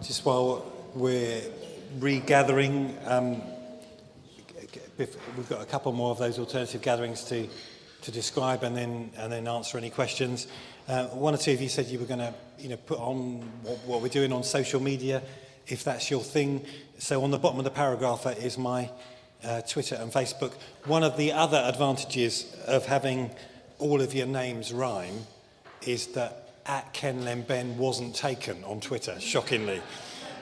Just while we're regathering, we've got a couple more of those alternative gatherings to describe and then answer any questions. One or two of you said you were going to put on what we're doing on social media, if that's your thing. So on the bottom of the paragraph is my Twitter and Facebook. One of the other advantages of having all of your names rhyme is that @KenLemBen wasn't taken on Twitter, shockingly.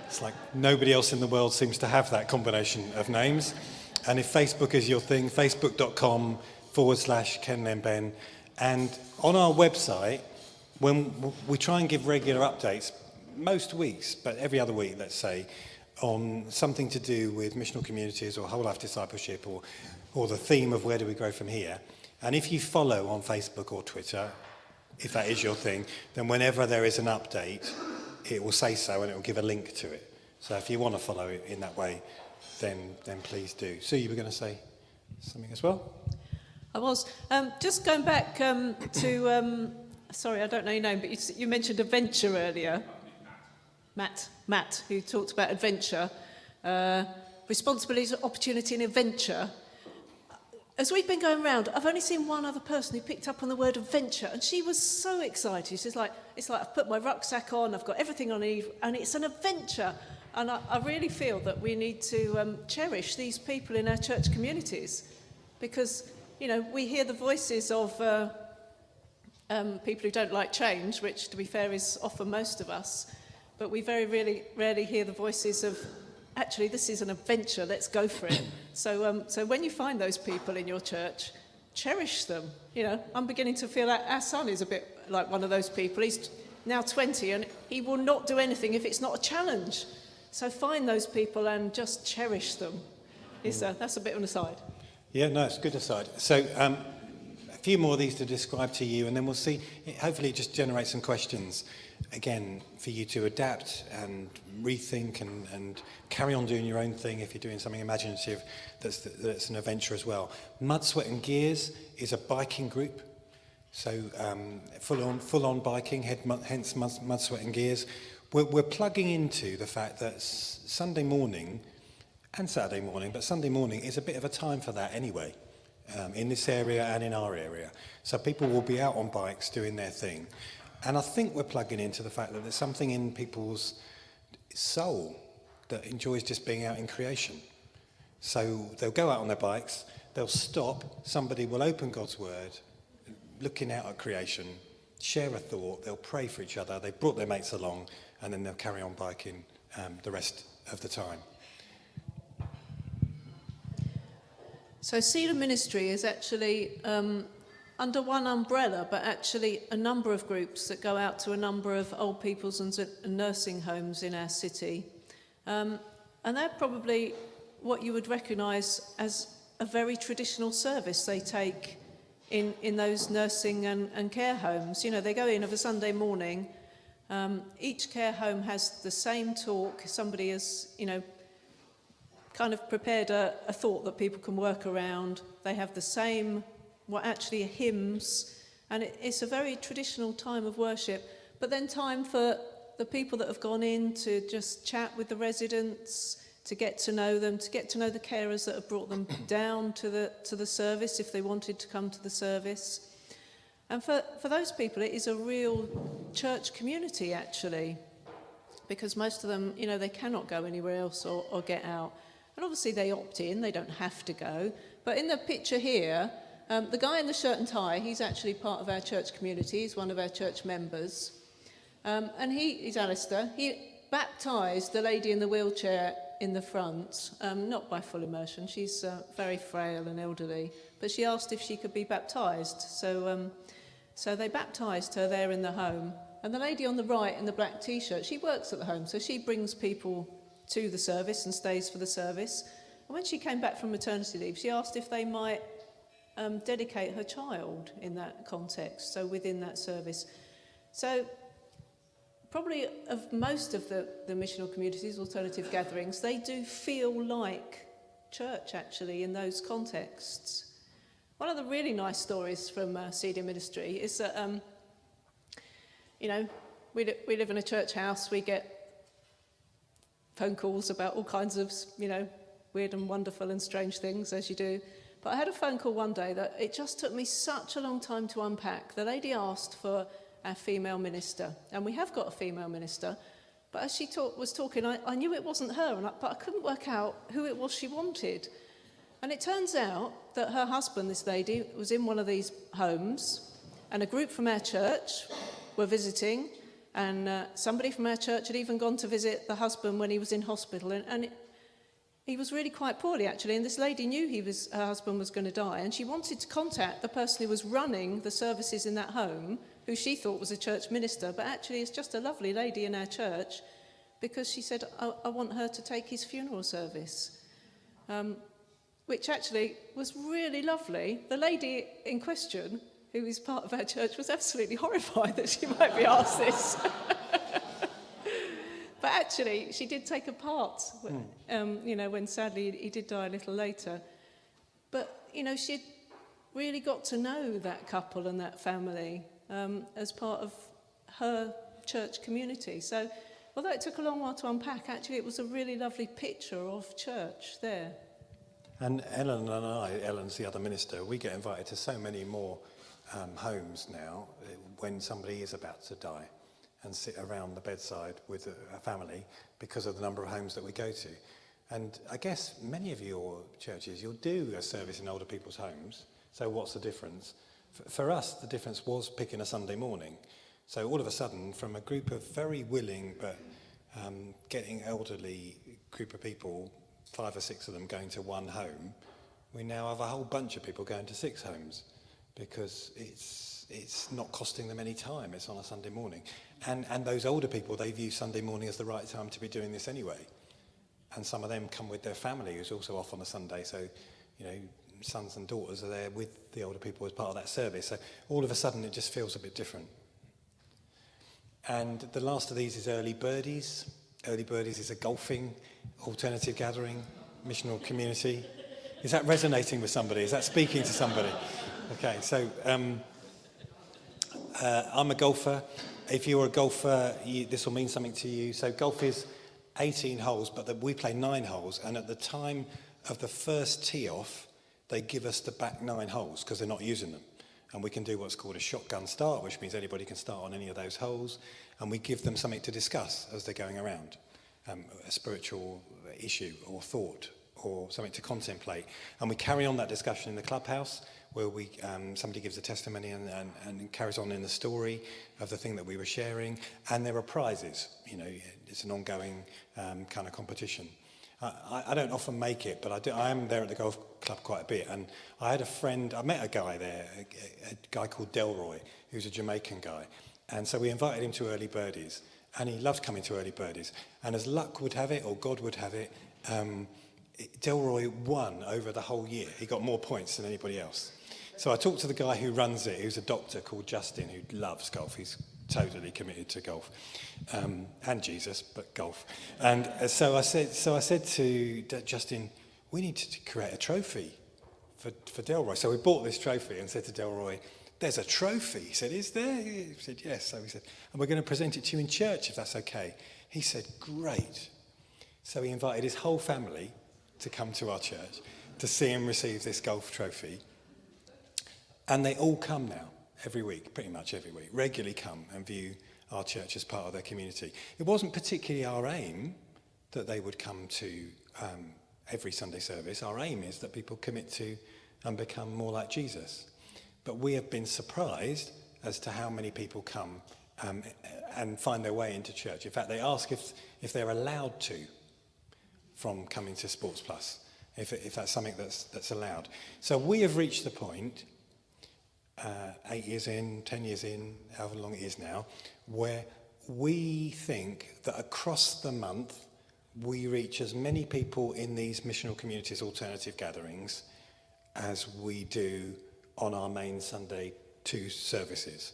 It's like nobody else in the world seems to have that combination of names. And if Facebook is your thing, facebook.com/KenLemBen. And on our website, when we try and give regular updates, most weeks, but every other week, let's say, on something to do with missional communities or whole life discipleship or the theme of where do we grow from here. And if you follow on Facebook or Twitter, if that is your thing, then whenever there is an update, it will say so and it will give a link to it. So if you want to follow it in that way, then please do. Sue, you were going to say something as well? I was. Just going back to, sorry, I don't know your name, but you mentioned adventure earlier. Matt, who talked about adventure. Responsibility, opportunity and adventure. As we've been going around, I've only seen one other person who picked up on the word adventure, and she was so excited. She's like, it's like I've put my rucksack on, I've got everything on it, and it's an adventure. And I really feel that we need to cherish these people in our church communities, because, we hear the voices of people who don't like change, which, to be fair, is often most of us, but we very rarely hear the voices of, actually, this is an adventure, let's go for it. So when you find those people in your church, cherish them. I'm beginning to feel that our son is a bit like one of those people. He's now 20 and he will not do anything if it's not a challenge. So find those people and just cherish them. That's a bit of an aside. Yeah, no, it's a good aside. So a few more of these to describe to you, and then we'll see. Hopefully it just generates some questions, again, for you to adapt and rethink and carry on doing your own thing if you're doing something imaginative that's an adventure as well. Mud, Sweat and Gears is a biking group. So full-on biking, hence Mud, Sweat and Gears. We're plugging into the fact that Sunday morning and Saturday morning, but Sunday morning is a bit of a time for that anyway, in this area and in our area. So people will be out on bikes doing their thing. And I think we're plugging into the fact that there's something in people's soul that enjoys just being out in creation. So they'll go out on their bikes, they'll stop, somebody will open God's word, looking out at creation, share a thought, they'll pray for each other, they've brought their mates along, and then they'll carry on biking the rest of the time. So Cedar Ministry is actually under one umbrella, but actually a number of groups that go out to a number of old people's and nursing homes in our city. And they're probably what you would recognise as a very traditional service they take in those nursing and care homes. They go in of a Sunday morning. Each care home has the same talk. Somebody has, kind of prepared a thought that people can work around. They have the same, actually hymns, and it's a very traditional time of worship. But then time for the people that have gone in to just chat with the residents, to get to know them, to get to know the carers that have brought them down to the service if they wanted to come to the service. And for those people, it is a real church community, actually, because most of them, they cannot go anywhere else or get out. And obviously they opt in, they don't have to go. But in the picture here, the guy in the shirt and tie, he's actually part of our church community, he's one of our church members. And he's Alistair. He baptised the lady in the wheelchair in the front, not by full immersion, she's very frail and elderly, but she asked if she could be baptised. So they baptised her there in the home. And the lady on the right in the black t-shirt, she works at the home, so she brings people to the service and stays for the service. And when she came back from maternity leave, she asked if they might dedicate her child in that context, so within that service. So probably of most of the missional communities, alternative gatherings, they do feel like church, actually, in those contexts. One of the really nice stories from Cedar Ministry is that, we live in a church house, we get phone calls about all kinds of, weird and wonderful and strange things, as you do. But I had a phone call one day that it just took me such a long time to unpack. The lady asked for our female minister, and we have got a female minister, but as she was talking, I knew it wasn't her, but I couldn't work out who it was she wanted. And it turns out that her husband, this lady, was in one of these homes, and a group from our church were visiting, and somebody from our church had even gone to visit the husband when he was in hospital, and he was really quite poorly, actually, and this lady knew her husband was going to die, and she wanted to contact the person who was running the services in that home, who she thought was a church minister, but actually is just a lovely lady in our church, because she said, I want her to take his funeral service, which actually was really lovely. The lady in question, who is part of our church, was absolutely horrified that she might be asked this. But actually, she did take a part, when sadly he did die a little later. But, she'd really got to know that couple and that family as part of her church community. So, although it took a long while to unpack, actually it was a really lovely picture of church there. And Ellen and I, Ellen's the other minister, we get invited to so many more homes now when somebody is about to die, and sit around the bedside with a family because of the number of homes that we go to. And I guess many of your churches, you'll do a service in older people's homes. So what's the difference? For us, the difference was picking a Sunday morning. So all of a sudden, from a group of very willing but getting elderly group of people, 5 or 6 of them going to one home, we now have a whole bunch of people going to 6 homes because it's not costing them any time. It's on a Sunday morning. And those older people, they view Sunday morning as the right time to be doing this anyway. And some of them come with their family, who's also off on a Sunday. So, sons and daughters are there with the older people as part of that service. So all of a sudden, it just feels a bit different. And the last of these is Early Birdies. Early Birdies is a golfing alternative gathering, missional community. Is that resonating with somebody? Is that speaking to somebody? Okay, so I'm a golfer. If you're a golfer, this will mean something to you. So golf is 18 holes, but we play 9 holes. And at the time of the first tee off, they give us the back 9 holes because they're not using them. And we can do what's called a shotgun start, which means anybody can start on any of those holes. And we give them something to discuss as they're going around, a spiritual issue or thought or something to contemplate. And we carry on that discussion in the clubhouse, where somebody gives a testimony and carries on in the story of the thing that we were sharing. And there are prizes. It's an ongoing kind of competition. I don't often make it, but I am there at the golf club quite a bit. And I met a guy there, a guy called Delroy, who's a Jamaican guy. And so we invited him to Early Birdies. And he loved coming to Early Birdies. And as luck would have it, or God would have it, Delroy won over the whole year. He got more points than anybody else. So I talked to the guy who runs it, who's a doctor called Justin, who loves golf. He's totally committed to golf, and Jesus, but golf. And so I said to Justin, we need to create a trophy for Delroy. So we bought this trophy and said to Delroy, there's a trophy. He said, is there? He said, yes. So we said, and we're going to present it to you in church, if that's okay. He said, great. So he invited his whole family to come to our church to see him receive this golf trophy. And they all come now, every week, pretty much every week, regularly come and view our church as part of their community. It wasn't particularly our aim that they would come to every Sunday service. Our aim is that people commit to and become more like Jesus. But we have been surprised as to how many people come and find their way into church. In fact, they ask if they're allowed to from coming to Sports Plus, if that's something that's allowed. So we have reached the point, 8 years in, 10 years in, however long it is now, where we think that across the month we reach as many people in these missional communities, alternative gatherings, as we do on our main Sunday 2 services,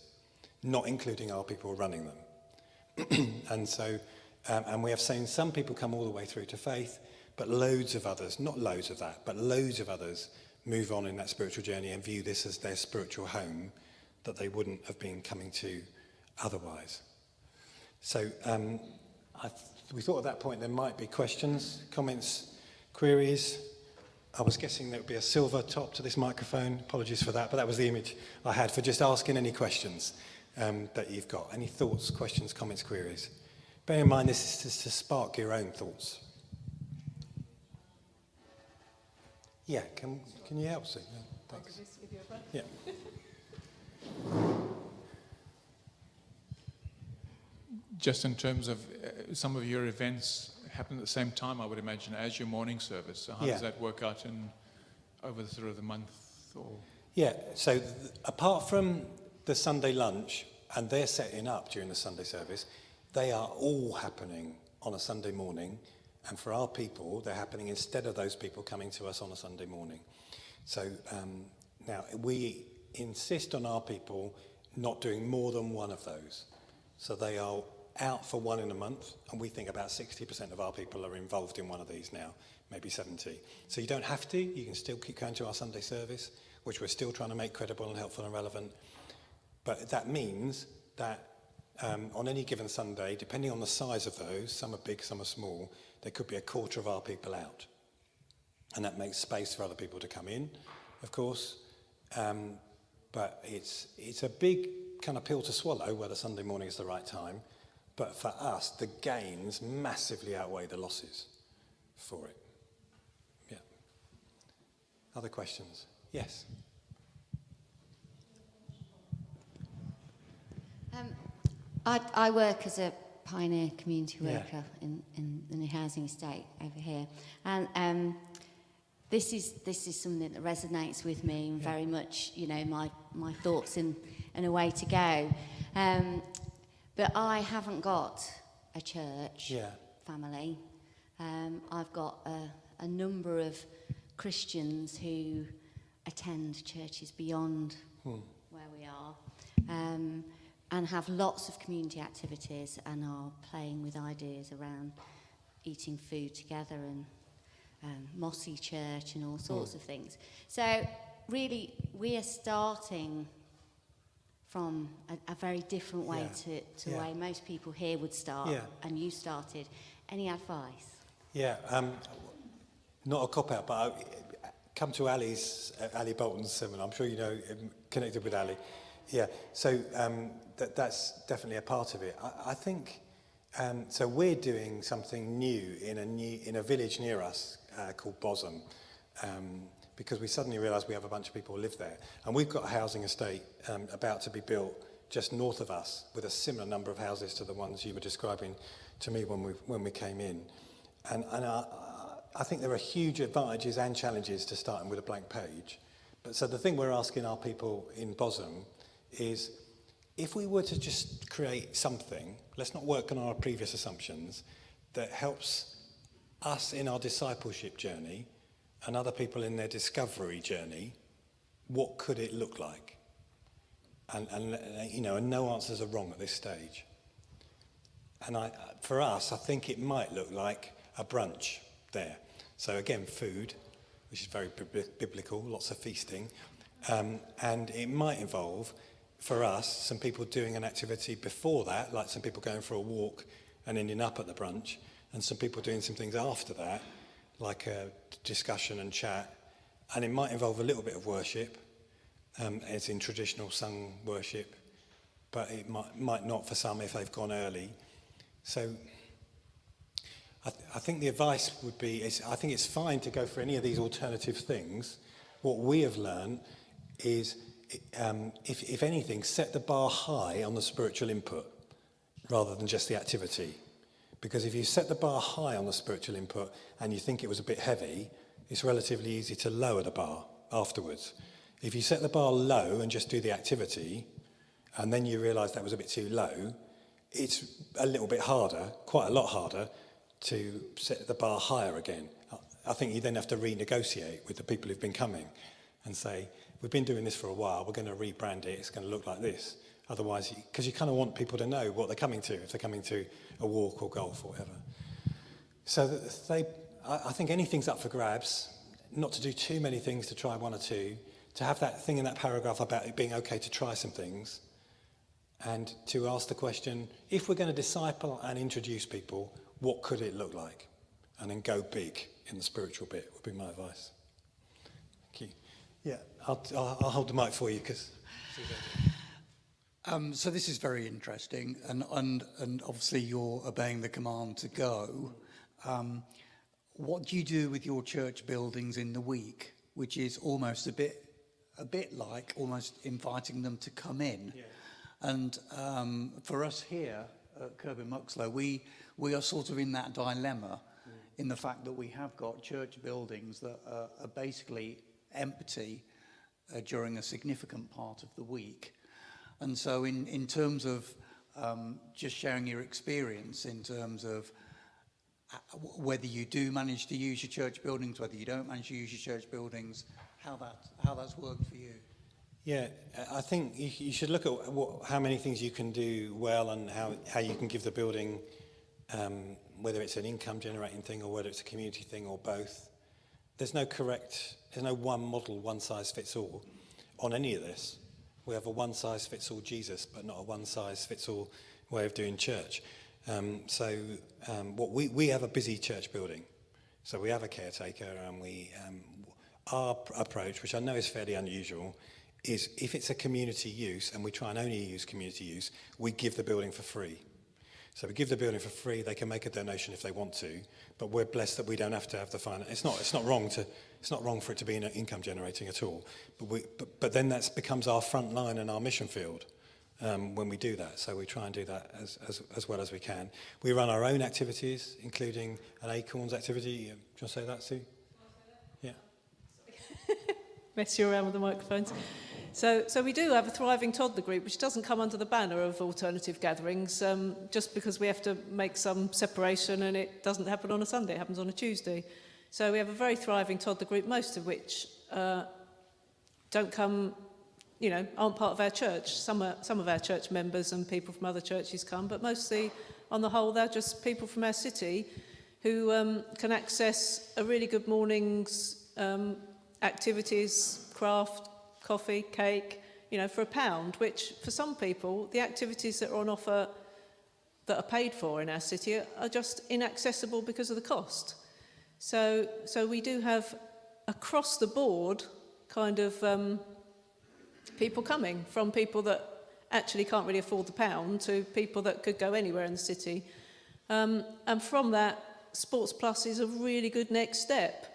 not including our people running them. And so, and we have seen some people come all the way through to faith, but loads of others, not loads of that, but loads of others move on in that spiritual journey and view this as their spiritual home that they wouldn't have been coming to otherwise. So I we thought at that point there might be questions, comments, queries. I was guessing there would be a silver top to this microphone. Apologies for that, but that was the image I had for just asking any questions that you've got. Any thoughts, questions, comments, queries? Bear in mind, this is just to spark your own thoughts. Yeah, can you help, Sue? Yeah, thanks. Yeah. Just in terms of some of your events happen at the same time, I would imagine, as your morning service. So how does that work out over the sort of the month? Or? Yeah, so apart from the Sunday lunch, and they're setting up during the Sunday service, they are all happening on a Sunday morning. And for our people, they're happening instead of those people coming to us on a Sunday morning. So now we insist on our people not doing more than one of those. So they are out for one in a month, and we think about 60% of our people are involved in one of these now, maybe 70. So you don't have to, you can still keep going to our Sunday service, which we're still trying to make credible and helpful and relevant. But that means that on any given Sunday, depending on the size of those, some are big, some are small, there could be a quarter of our people out. And that makes space for other people to come in, of course. But it's a big kind of pill to swallow whether Sunday morning is the right time. But for us, the gains massively outweigh the losses for it. Yeah. Other questions? Yes. I work as a pioneer community worker in the new housing estate over here, and this is something that resonates with me and very much, you know, my thoughts and a way to go. But I haven't got a church family. I've got a number of Christians who attend churches beyond where we are. And have lots of community activities and are playing with ideas around eating food together and Mossy Church and all sorts of things. So really, we are starting from a very different way to the way most people here would start, and you started. Any advice? Yeah, not a cop-out, but I come to Ali Bolton's seminar. I'm sure you know, connected with Ali. Yeah, so that's definitely a part of it. I think, so we're doing something new in a village near us called Bosham, because we suddenly realised we have a bunch of people who live there. And we've got a housing estate about to be built just north of us with a similar number of houses to the ones you were describing to me when we came in. And I think there are huge advantages and challenges to starting with a blank page. But so the thing we're asking our people in Bosham is, if we were to just create something, let's not work on our previous assumptions, that helps us in our discipleship journey and other people in their discovery journey, what could it look like? And you know, and no answers are wrong at this stage. And for us, I think it might look like a brunch there. So again, food, which is very biblical, lots of feasting. And it might involve, for us, some people doing an activity before that, like some people going for a walk and ending up at the brunch, and some people doing some things after that, like a discussion and chat. And it might involve a little bit of worship, as in traditional sung worship, but it might not for some if they've gone early. So I think the advice would be, I think it's fine to go for any of these alternative things. What we have learned is, if anything, set the bar high on the spiritual input rather than just the activity. Because if you set the bar high on the spiritual input and you think it was a bit heavy, it's relatively easy to lower the bar afterwards. If you set the bar low and just do the activity, and then you realise that was a bit too low, it's a little bit harder, quite a lot harder, to set the bar higher again. I think you then have to renegotiate with the people who've been coming and say, we've been doing this for a while, we're going to rebrand it, it's going to look like this. Otherwise, because you kind of want people to know what they're coming to, if they're coming to a walk or golf or whatever. So I think anything's up for grabs, not to do too many things, to try one or two, to have that thing in that paragraph about it being okay to try some things, and to ask the question, if we're going to disciple and introduce people, what could it look like? And then go big in the spiritual bit would be my advice. Thank you. Yeah, I'll hold the mic for you because... So this is very interesting, and obviously you're obeying the command to go. What do you do with your church buildings in the week, which is almost a bit like almost inviting them to come in? Yeah. And for us here at Kirby Muxloe, we are sort of in that dilemma, in the fact that we have got church buildings that are basically empty during a significant part of the week. And so in terms of just sharing your experience in terms of whether you do manage to use your church buildings, whether you don't manage to use your church buildings, how that's worked for you. Yeah, I think you should look at how many things you can do well and how you can give the building, whether it's an income generating thing or whether it's a community thing or both. There's no one model, one size fits all on any of this. We have a one size fits all Jesus, but not a one size fits all way of doing church. We have a busy church building. So we have a caretaker, and our approach, which I know is fairly unusual, is if it's a community use, and we try and only use community use, we give the building for free. So we give the building for free. They can make a donation if they want to, but we're blessed that we don't have to have the finance. It's not wrong for it to be income generating at all. But then that becomes our front line and our mission field when we do that. So we try and do that as well as we can. We run our own activities, including an Acorns activity. Do you want to say that, Sue? Yeah. Mess you around with the microphones. So we do have a thriving toddler group, which doesn't come under the banner of alternative gatherings, just because we have to make some separation, and it doesn't happen on a Sunday, it happens on a Tuesday. So we have a very thriving toddler group, most of which don't come, aren't part of our church. Some of our church members and people from other churches come, but mostly, on the whole, they're just people from our city who can access a really good morning's activities, craft, coffee, cake, for £1, which for some people, the activities that are on offer that are paid for in our city are just inaccessible because of the cost. So we do have across the board kind of people coming, from people that actually can't really afford the £1 to people that could go anywhere in the city. And from that, Sports Plus is a really good next step.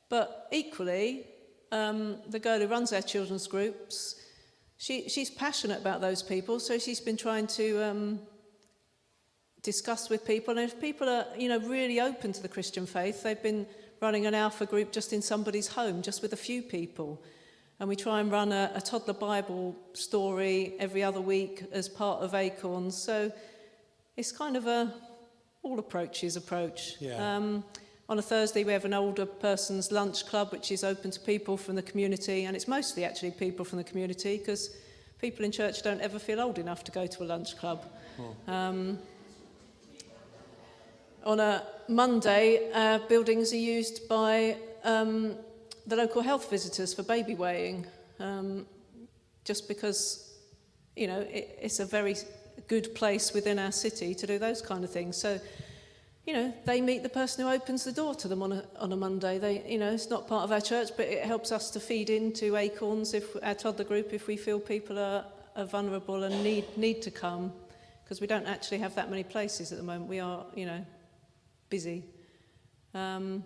But equally, the girl who runs our children's groups, she's passionate about those people, so she's been trying to discuss with people, and if people are really open to the Christian faith, they've been running an alpha group just in somebody's home, just with a few people, and we try and run a toddler Bible story every other week as part of Acorns. So it's kind of a all approaches approach. Yeah. On a Thursday, we have an older person's lunch club, which is open to people from the community, and it's mostly actually people from the community, because people in church don't ever feel old enough to go to a lunch club. On a Monday, our buildings are used by the local health visitors for baby weighing, just because, it's a very good place within our city to do those kind of things. So, they meet the person who opens the door to them on a Monday. It's not part of our church, but it helps us to feed into Acorns, our toddler group, if we feel people are vulnerable and need to come, because we don't actually have that many places at the moment. We are, busy. All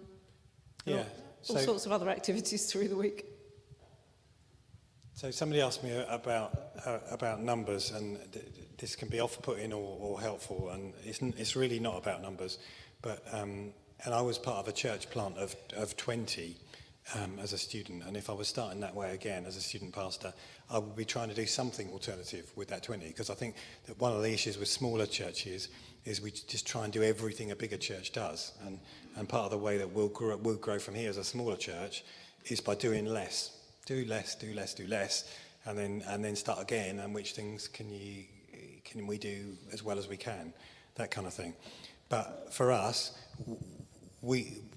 sorts of other activities through the week. So somebody asked me about numbers, and this can be off-putting or helpful, and it's really not about numbers. But and I was part of a church plant of 20 as a student, and if I was starting that way again as a student pastor, I would be trying to do something alternative with that 20, because I think that one of the issues with smaller churches is we just try and do everything a bigger church does, and part of the way that we'll grow from here as a smaller church is by doing less. Do less, and then start again. And which things can we do as well as we can, that kind of thing. But for us,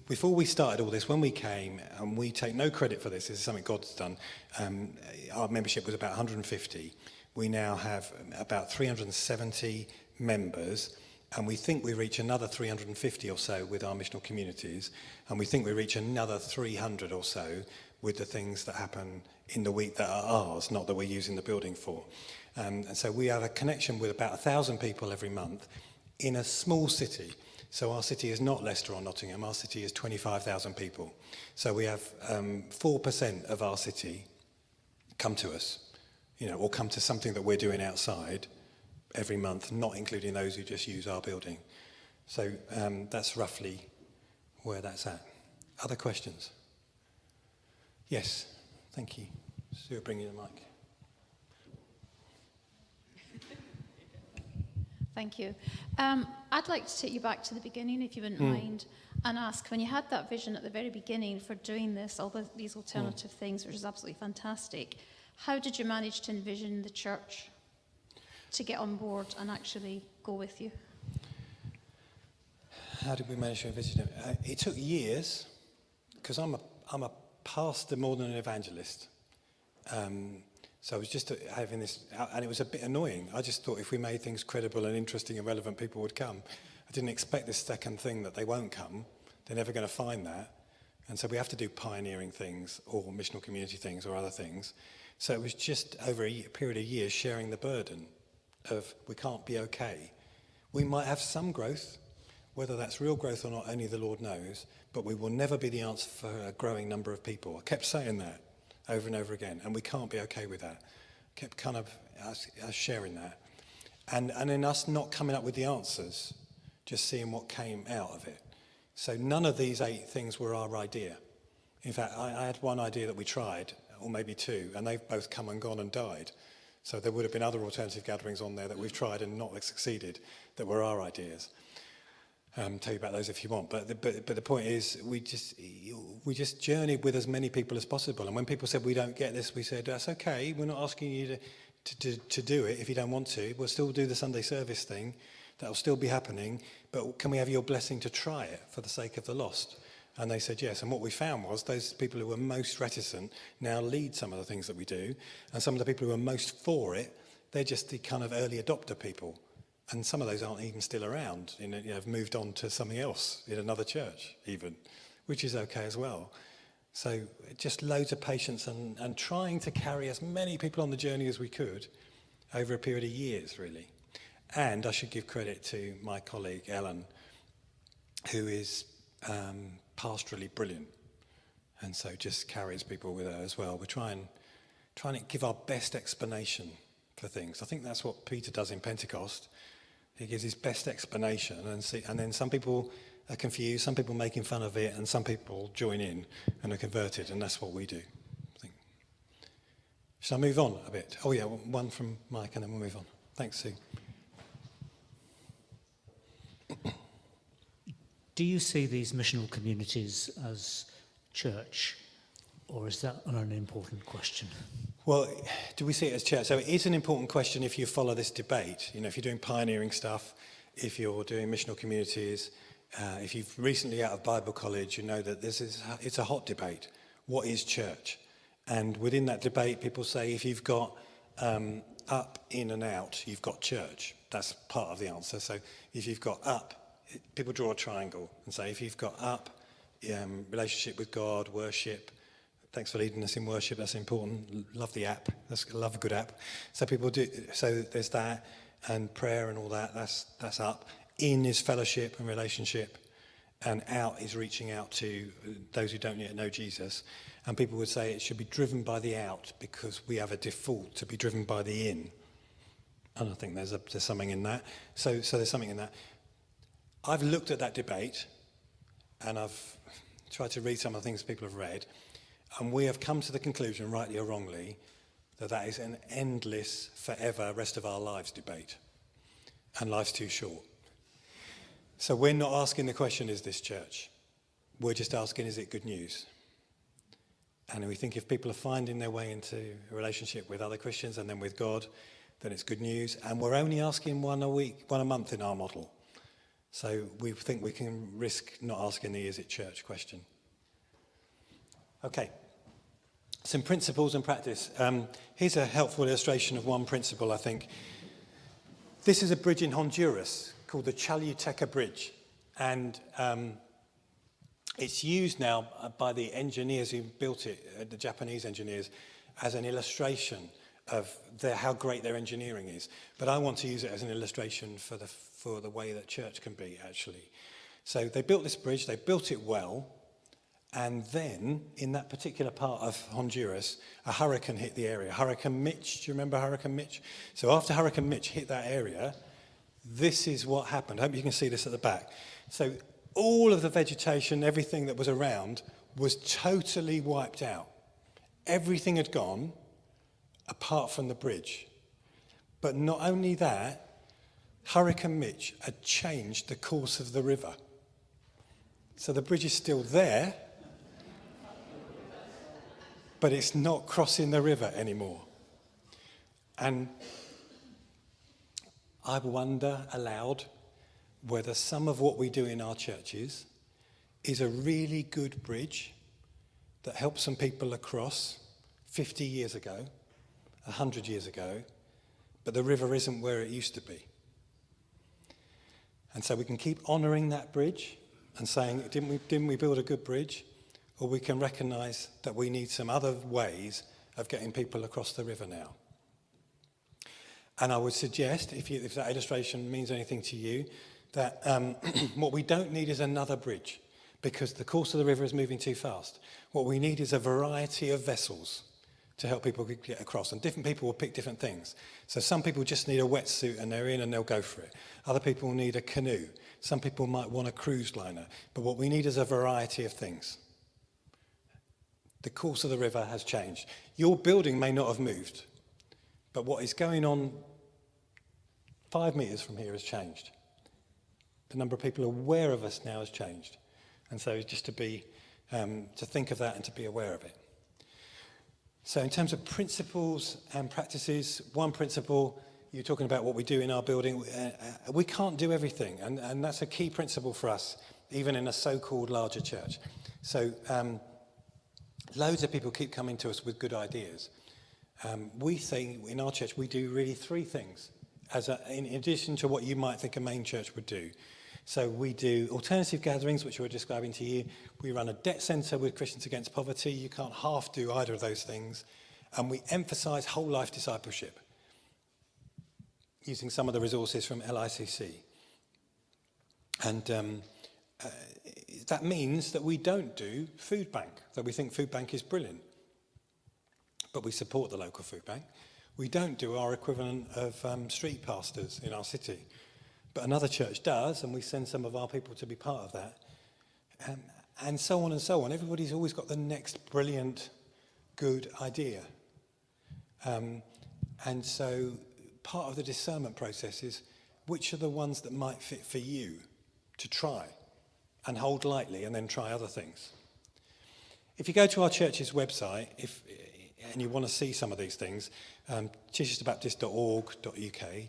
before we started all this, when we came, and we take no credit for this is something God's done. Our membership was about 150. We now have about 370 members, And we think we reach another 350 or so with our missional communities, and we think we reach another 300 or so with the things that happen in the week that are ours, not that we're using the building for. And so we have a connection with about 1,000 people every month in a small city. So our city is not Leicester or Nottingham, our city is 25,000 people. So we have 4% of our city come to us, or come to something that we're doing outside every month, not including those who just use our building. So that's roughly where that's at. Other questions? Yes, thank you. Sue, bring you the mic. Thank you. I'd like to take you back to the beginning, if you wouldn't mind, and ask, when you had that vision at the very beginning for doing this, these alternative things, which is absolutely fantastic, how did you manage to envision the church to get on board and actually go with you? How did we manage to envision it? It took years, because I'm a pastor more than an evangelist. So I was just having this, and it was a bit annoying. I just thought if we made things credible and interesting and relevant, people would come. I didn't expect this second thing that they won't come. They're never going to find that. And so we have to do pioneering things or missional community things or other things. So it was just over a period of years sharing the burden of we can't be okay. We might have some growth, whether that's real growth or not, only the Lord knows, but we will never be the answer for a growing number of people. I kept saying that over and over again, and we can't be okay with that. Kept kind of us sharing that. And in us not coming up with the answers, just seeing what came out of it. So none of these 8 things were our idea. In fact, I had one idea that we tried, or maybe 2, and they've both come and gone and died. So there would have been other alternative gatherings on there that we've tried and not succeeded that were our ideas. Tell you about those if you want. But the point is, we just journeyed with as many people as possible. And when people said we don't get this, we said that's okay. We're not asking you to do it if you don't want to. We'll still do the Sunday service thing. That'll still be happening. But can we have your blessing to try it for the sake of the lost? And they said yes. And what we found was those people who were most reticent now lead some of the things that we do. And some of the people who are most for it, they're just the kind of early adopter people. And some of those aren't even still around, have moved on to something else in another church even, which is okay as well. So just loads of patience and trying to carry as many people on the journey as we could over a period of years, really. And I should give credit to my colleague, Ellen, who is pastorally brilliant. And so just carries people with her as well. We're trying to give our best explanation for things. I think that's what Peter does in Pentecost. He gives his best explanation, and then some people are confused, some people making fun of it, and some people join in and are converted, and that's what we do, I think. Shall I move on a bit? Oh yeah, one from Mike, and then we'll move on. Thanks, Sue. Do you see these missional communities as church, or is that an unimportant question? Well, do we see it as church? So it is an important question if you follow this debate. If you're doing pioneering stuff, if you're doing missional communities, if you've recently out of Bible college, you know that it's a hot debate. What is church? And within that debate, people say if you've got up, in and out, you've got church. That's part of the answer. So if you've got up, people draw a triangle and say if you've got up, relationship with God, worship. Thanks for leading us in worship. That's important. Love the app. Love a good app. So people do. So there's that, and prayer and all that. That's up. In is fellowship and relationship, and out is reaching out to those who don't yet know Jesus. And people would say it should be driven by the out because we have a default to be driven by the in. And I think there's something in that. So there's something in that. I've looked at that debate, and I've tried to read some of the things people have read. And we have come to the conclusion, rightly or wrongly, that is an endless, forever, rest of our lives debate. And life's too short. So we're not asking the question, is this church? We're just asking, is it good news? And we think if people are finding their way into a relationship with other Christians and then with God, then it's good news. And we're only asking one a month in our model. So we think we can risk not asking the is it church question. Okay. Some principles and practice. Here's a helpful illustration of one principle, I think. This is a bridge in Honduras called the Choluteca Bridge. And it's used now by the engineers who built it, the Japanese engineers, as an illustration of how great their engineering is. But I want to use it as an illustration for the way that church can be, actually. So they built this bridge, they built it well, and then in that particular part of Honduras, a hurricane hit the area. Hurricane Mitch, do you remember Hurricane Mitch? So after Hurricane Mitch hit that area, this is what happened. I hope you can see this at the back. So all of the vegetation, everything that was around, was totally wiped out. Everything had gone, apart from the bridge. But not only that, Hurricane Mitch had changed the course of the river. So the bridge is still there, but it's not crossing the river anymore. And I wonder aloud whether some of what we do in our churches is a really good bridge that helped some people across 50 years ago, 100 years ago, but the river isn't where it used to be. And so we can keep honouring that bridge and saying, didn't we build a good bridge? Or we can recognise that we need some other ways of getting people across the river now. And I would suggest, if that illustration means anything to you, that what we don't need is another bridge, because the course of the river is moving too fast. What we need is a variety of vessels to help people get across. And different people will pick different things. So some people just need a wetsuit and they're in and they'll go for it. Other people need a canoe. Some people might want a cruise liner. But what we need is a variety of things. The course of the river has changed. Your building may not have moved, but what is going on 5 meters from here has changed. The number of people aware of us now has changed. And so just to think of that and to be aware of it. So in terms of principles and practices, one principle, you're talking about what we do in our building. We can't do everything, and that's a key principle for us, even in a so-called larger church. So loads of people keep coming to us with good ideas. We think in our church we do really 3 things, in addition to what you might think a main church would do. So we do alternative gatherings, which we're describing to you. We run a debt centre with Christians Against Poverty. You can't half do either of those things. And we emphasise whole life discipleship, using some of the resources from LICC. And that means that we don't do food bank, though we think food bank is brilliant. But we support the local food bank. We don't do our equivalent of street pastors in our city. But another church does, and we send some of our people to be part of that. And so on and so on. Everybody's always got the next brilliant, good idea. And so part of the discernment process is which are the ones that might fit for you to try and hold lightly and then try other things. If you go to our church's website, and you want to see some of these things, chichesterbaptist.org.uk,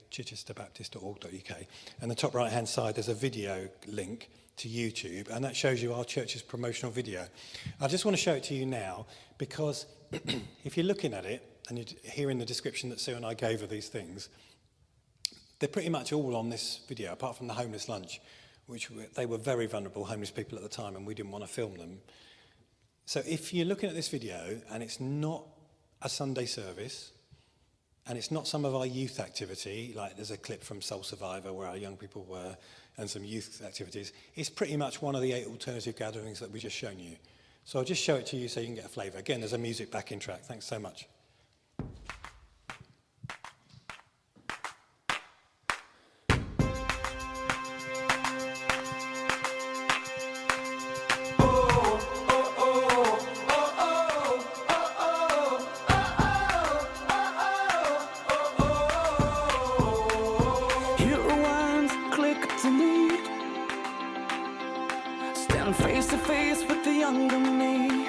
chichesterbaptist.org.uk, and the top right-hand side there's a video link to YouTube, and that shows you our church's promotional video. I just want to show it to you now, because if you're looking at it, and you're hearing the description that Sue and I gave of these things, they're pretty much all on this video, apart from the homeless lunch, they were very vulnerable homeless people at the time, and we didn't want to film them. So if you're looking at this video, and it's not a Sunday service, and it's not some of our youth activity, like there's a clip from Soul Survivor where our young people were, and some youth activities, it's pretty much one of the 8 alternative gatherings that we've just shown you. So I'll just show it to you so you can get a flavour. Again, there's a music backing track. Thanks so much. Face to face with the younger me.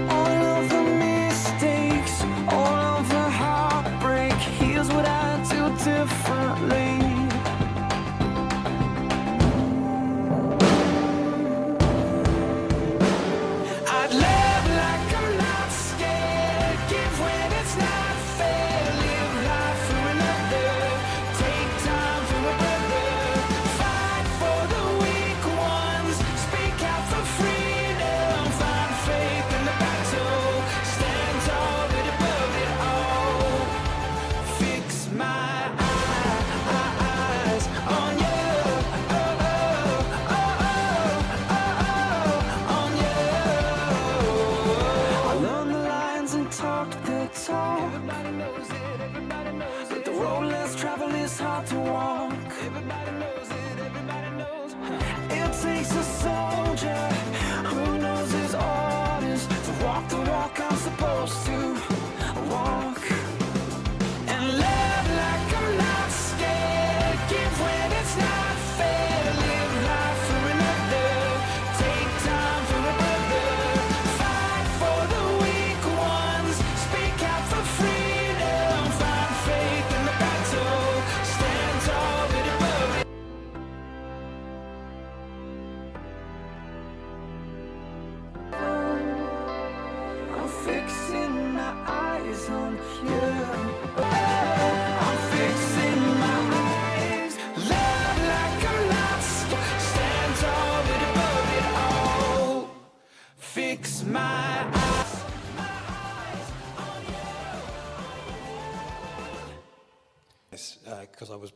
All of the mistakes, all of the heartbreak, here's what I do differently. I'd love like I'm not scared, give when it's not fair, live life for another, take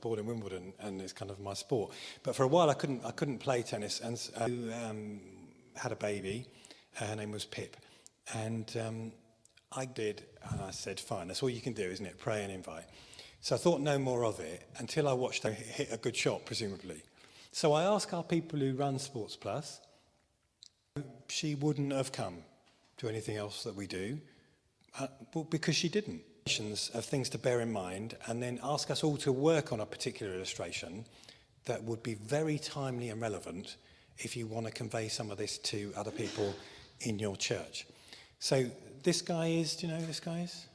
born in Wimbledon, and it's kind of my sport. But for a while, I couldn't play tennis, and so, had a baby. Her name was Pip, and I did, and I said, fine, that's all you can do, isn't it? Pray and invite. So I thought no more of it until I watched her hit a good shot, presumably. So I asked our people who run Sports Plus. She wouldn't have come to anything else that we do, well, because she didn't. Of things to bear in mind, and then ask us all to work on a particular illustration that would be very timely and relevant if you want to convey some of this to other people in your church. So this guy is, do you know who this guy is?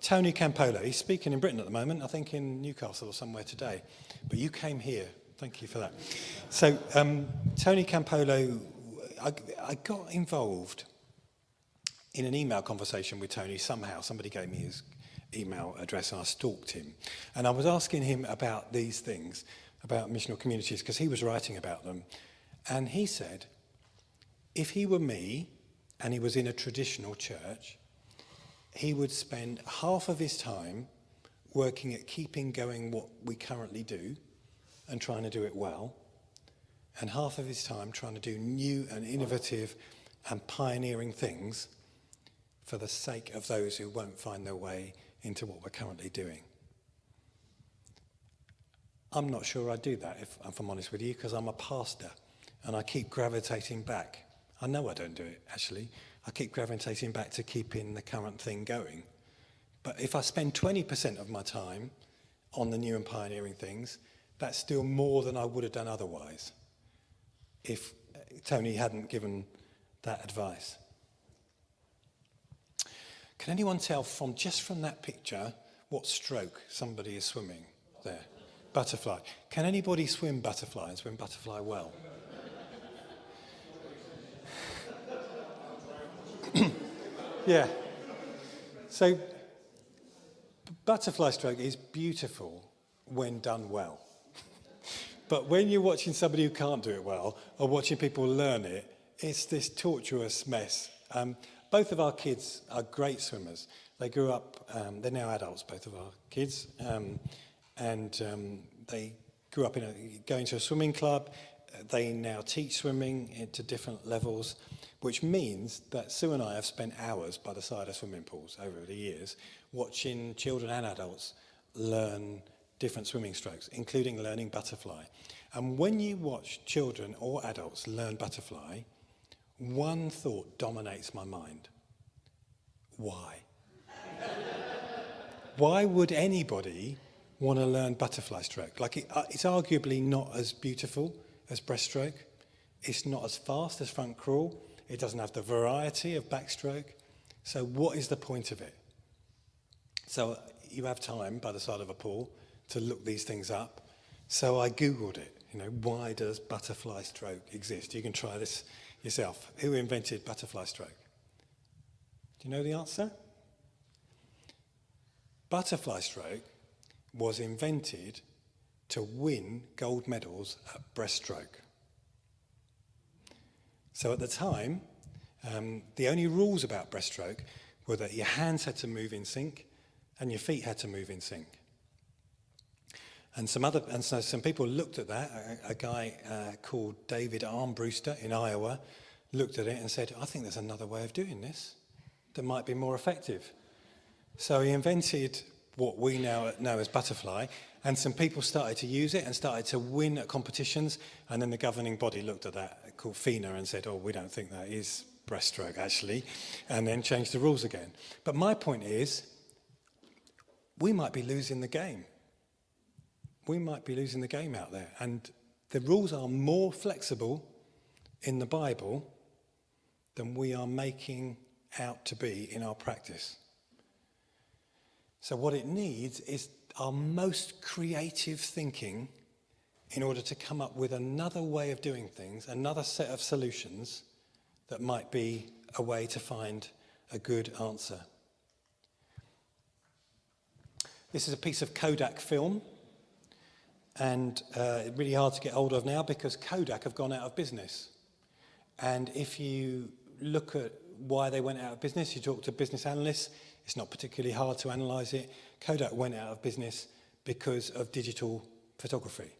Tony Campolo. He's speaking in Britain at the moment, I think in Newcastle or somewhere today. But you came here. Thank you for that. So Tony Campolo, I got involved in an email conversation with Tony somehow. Somebody gave me his email address and I stalked him. And I was asking him about these things, about missional communities, because he was writing about them. And he said, if he were me and he was in a traditional church, he would spend half of his time working at keeping going what we currently do and trying to do it well, and half of his time trying to do new and innovative and pioneering things for the sake of those who won't find their way into what we're currently doing. I'm not sure I do that, if I'm honest with you, because I'm a pastor and I keep gravitating back. I know I don't do it, actually. I keep gravitating back to keeping the current thing going. But if I spend 20% of my time on the new and pioneering things, that's still more than I would have done otherwise if Tony hadn't given that advice. Can anyone tell from that picture what stroke somebody is swimming there? Butterfly. Can anybody swim butterfly and swim butterfly well? Yeah. So butterfly stroke is beautiful when done well. But when you're watching somebody who can't do it well, or watching people learn it, it's this tortuous mess. Both of our kids are great swimmers. They grew up, they're now adults, both of our kids, and they grew up going to a swimming club. They now teach swimming to different levels, which means that Sue and I have spent hours by the side of swimming pools over the years watching children and adults learn different swimming strokes, including learning butterfly. And when you watch children or adults learn butterfly, one thought dominates my mind. Why? Why would anybody want to learn butterfly stroke? Like it's arguably not as beautiful as breaststroke. It's not as fast as front crawl. It doesn't have the variety of backstroke. So what is the point of it? So you have time by the side of a pool to look these things up. So I Googled it. Why does butterfly stroke exist? You can try this yourself. Who invented butterfly stroke? Do you know the answer? Butterfly stroke was invented to win gold medals at breaststroke. So at the time, the only rules about breaststroke were that your hands had to move in sync and your feet had to move in sync. And so some people looked at that. A guy called David Armbruster in Iowa looked at it and said, I think there's another way of doing this that might be more effective. So he invented what we now know as butterfly, and some people started to use it and started to win at competitions, and then the governing body looked at that, called FINA, and said, we don't think that is breaststroke, actually, and then changed the rules again. But my point is, we might be losing the game. We might be losing the game out there, and the rules are more flexible in the Bible than we are making out to be in our practice. So what it needs is our most creative thinking in order to come up with another way of doing things, another set of solutions that might be a way to find a good answer. This is a piece of Kodak film, and really hard to get hold of now because Kodak have gone out of business. And if you look at why they went out of business, you talk to business analysts, it's not particularly hard to analyse it. Kodak went out of business because of digital photography.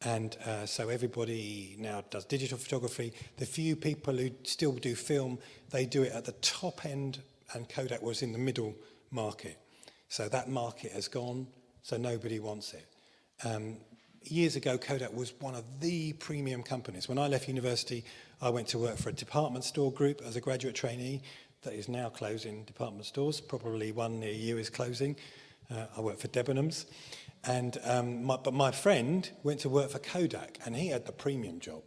And so everybody now does digital photography. The few people who still do film, they do it at the top end, and Kodak was in the middle market. So that market has gone, so nobody wants it. Years ago, Kodak was one of the premium companies. When I left university, I went to work for a department store group as a graduate trainee that is now closing department stores. Probably one near you is closing. I worked for Debenhams. And but my friend went to work for Kodak, and he had the premium job.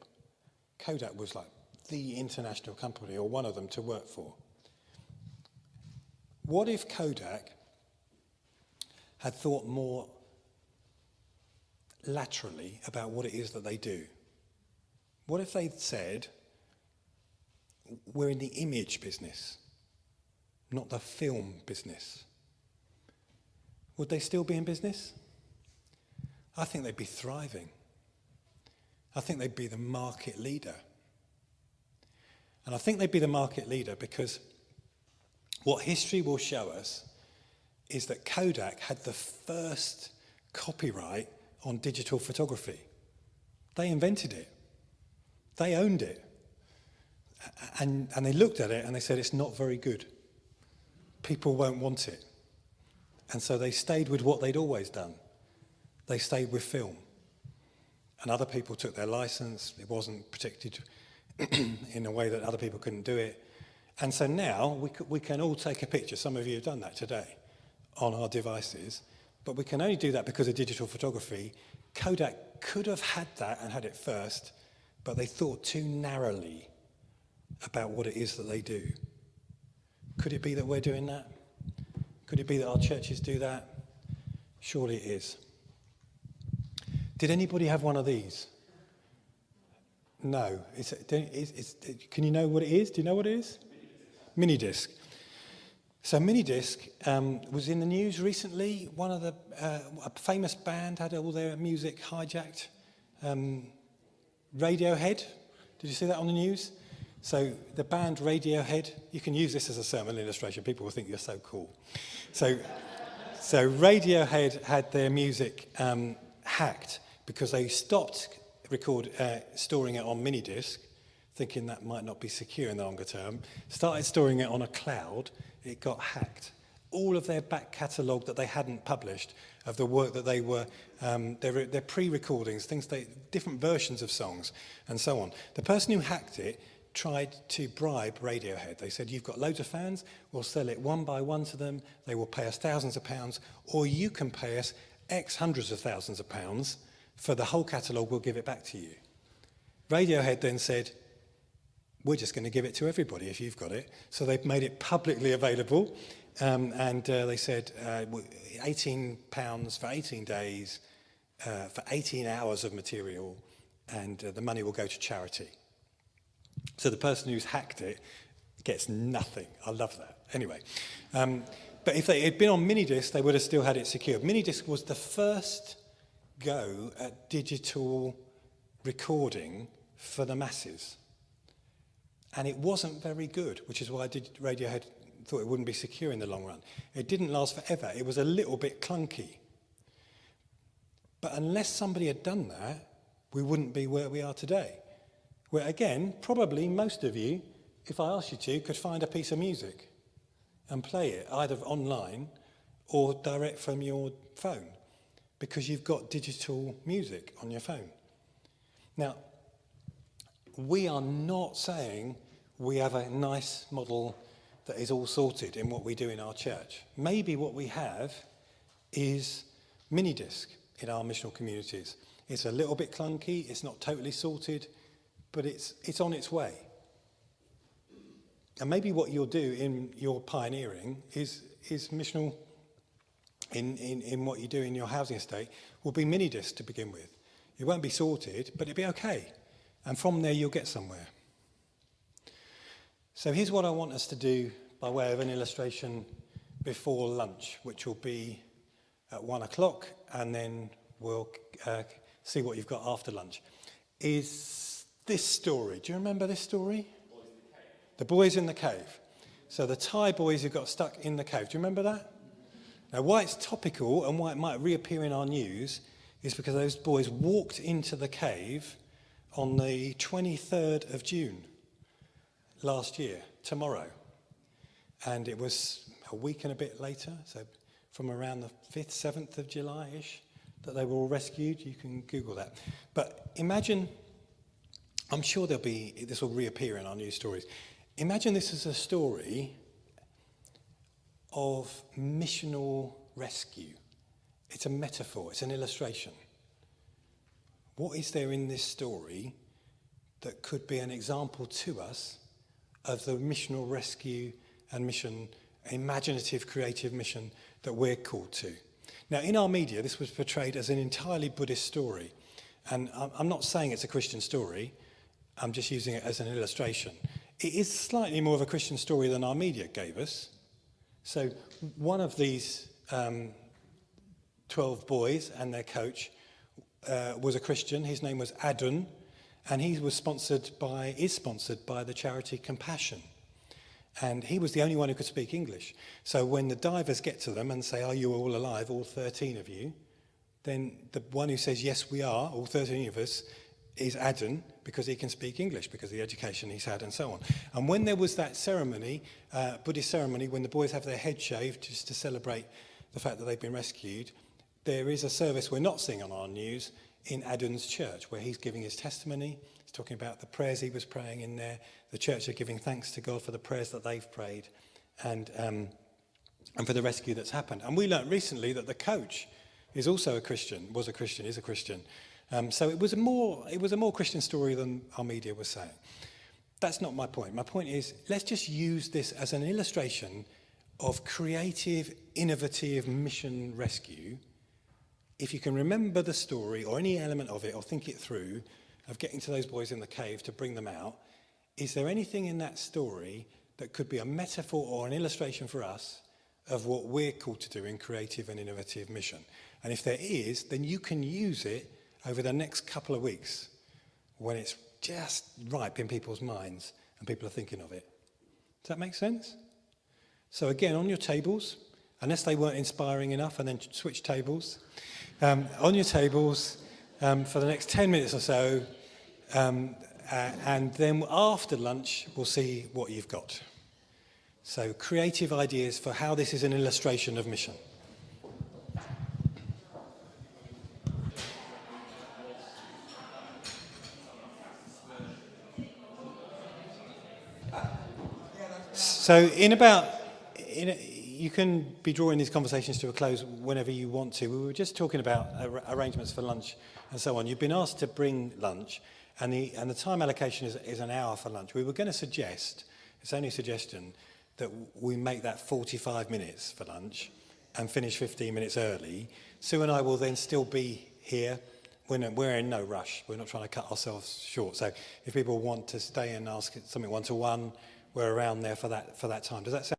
Kodak was like the international company, or one of them, to work for. What if Kodak had thought more laterally about what it is that they do? What if they'd said, we're in the image business, not the film business? Would they still be in business? I think they'd be thriving. I think they'd be the market leader. And I think they'd be the market leader because what history will show us is that Kodak had the first copyright on digital photography. They invented it. They owned it. And they looked at it and they said, it's not very good. People won't want it. And so they stayed with what they'd always done. They stayed with film. And other people took their license. It wasn't protected in a way that other people couldn't do it. And so now we can all take a picture. Some of you have done that today on our devices. But we can only do that because of digital photography. Kodak could have had that and had it first, but they thought too narrowly about what it is that they do. Could it be that we're doing that? Could it be that our churches do that? Surely it is. Did anybody have one of these? No. Can you know what it is? Do you know what it is? Minidisc. So Minidisc was in the news recently. One of a famous band had all their music hijacked. Radiohead. Did you see that on the news? So the band Radiohead, you can use this as a sermon illustration. People will think you're so cool. So Radiohead had their music hacked because they stopped storing it on Minidisc, thinking that might not be secure in the longer term, started storing it on a cloud. It got hacked. All of their back catalogue that they hadn't published of the work that they were, their pre-recordings, different versions of songs, and so on. The person who hacked it tried to bribe Radiohead. They said, you've got loads of fans, we'll sell it one by one to them, they will pay us thousands of pounds, or you can pay us X hundreds of thousands of pounds for the whole catalogue, we'll give it back to you. Radiohead then said, we're just going to give it to everybody if you've got it. So they've made it publicly available, and they said £18 for 18 days, for 18 hours of material, and the money will go to charity. So the person who's hacked it gets nothing. I love that. Anyway, but if they had been on Minidisc, they would have still had it secured. Minidisc was the first go at digital recording for the masses. And it wasn't very good, which is why Radiohead thought it wouldn't be secure in the long run. It didn't last forever. It was a little bit clunky. But unless somebody had done that, we wouldn't be where we are today. Where, again, probably most of you, if I asked you to, could find a piece of music and play it, either online or direct from your phone, because you've got digital music on your phone. Now, we are not saying we have a nice model that is all sorted in what we do in our church. Maybe what we have is Minidisc in our missional communities. It's a little bit clunky, it's not totally sorted, but it's on its way. And maybe what you'll do in your pioneering is missional in what you do in your housing estate will be Minidisc to begin with. It won't be sorted, but it'll be okay. And from there, you'll get somewhere. So here's what I want us to do by way of an illustration before lunch, which will be at 1 o'clock, and then we'll see what you've got after lunch. Is this story. Do you remember this story? The boys in the cave. So the Thai boys who got stuck in the cave. Do you remember that? Now, why it's topical and why it might reappear in our news is because those boys walked into the cave on the 23rd of June last year, tomorrow. And it was a week and a bit later, so from around the 5th, 7th of July-ish, that they were all rescued. You can Google that. But imagine, I'm sure this will reappear in our news stories. Imagine this as a story of missional rescue. It's a metaphor, it's an illustration. What is there in this story that could be an example to us of the missional rescue and mission, imaginative, creative mission that we're called to? Now, in our media, this was portrayed as an entirely Buddhist story. And I'm not saying it's a Christian story, I'm just using it as an illustration. It is slightly more of a Christian story than our media gave us. So one of these 12 boys and their coach was a Christian. His name was Adun, and he was sponsored by the charity Compassion. And he was the only one who could speak English. So when the divers get to them and say, "Are you all alive, all 13 of you?" then the one who says, "Yes, we are, all 13 of us," is Adun, because he can speak English, because of the education he's had and so on. And when there was that ceremony, Buddhist ceremony, when the boys have their head shaved just to celebrate the fact that they've been rescued, there is a service we're not seeing on our news in Adun's church, where he's giving his testimony. He's talking about the prayers he was praying in there. The church are giving thanks to God for the prayers that they've prayed and for the rescue that's happened. And we learnt recently that the coach is also a Christian, is a Christian. So it was a more Christian story than our media was saying. That's not my point. My point is, let's just use this as an illustration of creative, innovative mission rescue. If you can remember the story or any element of it or think it through, of getting to those boys in the cave to bring them out, is there anything in that story that could be a metaphor or an illustration for us of what we're called to do in creative and innovative mission? And if there is, then you can use it over the next couple of weeks when it's just ripe in people's minds and people are thinking of it. Does that make sense? So again, on your tables, unless they weren't inspiring enough, and then switch tables, on your tables for the next 10 minutes or so, and then after lunch, we'll see what you've got. So creative ideas for how this is an illustration of mission. So you can be drawing these conversations to a close whenever you want to. We were just talking about arrangements for lunch and so on. You've been asked to bring lunch, and the time allocation is an hour for lunch. We were going to suggest, it's only a suggestion, that we make that 45 minutes for lunch and finish 15 minutes early. Sue and I will then still be here. We're in no rush. We're not trying to cut ourselves short. So if people want to stay and ask something one-to-one, we're around there for that time. Does that sound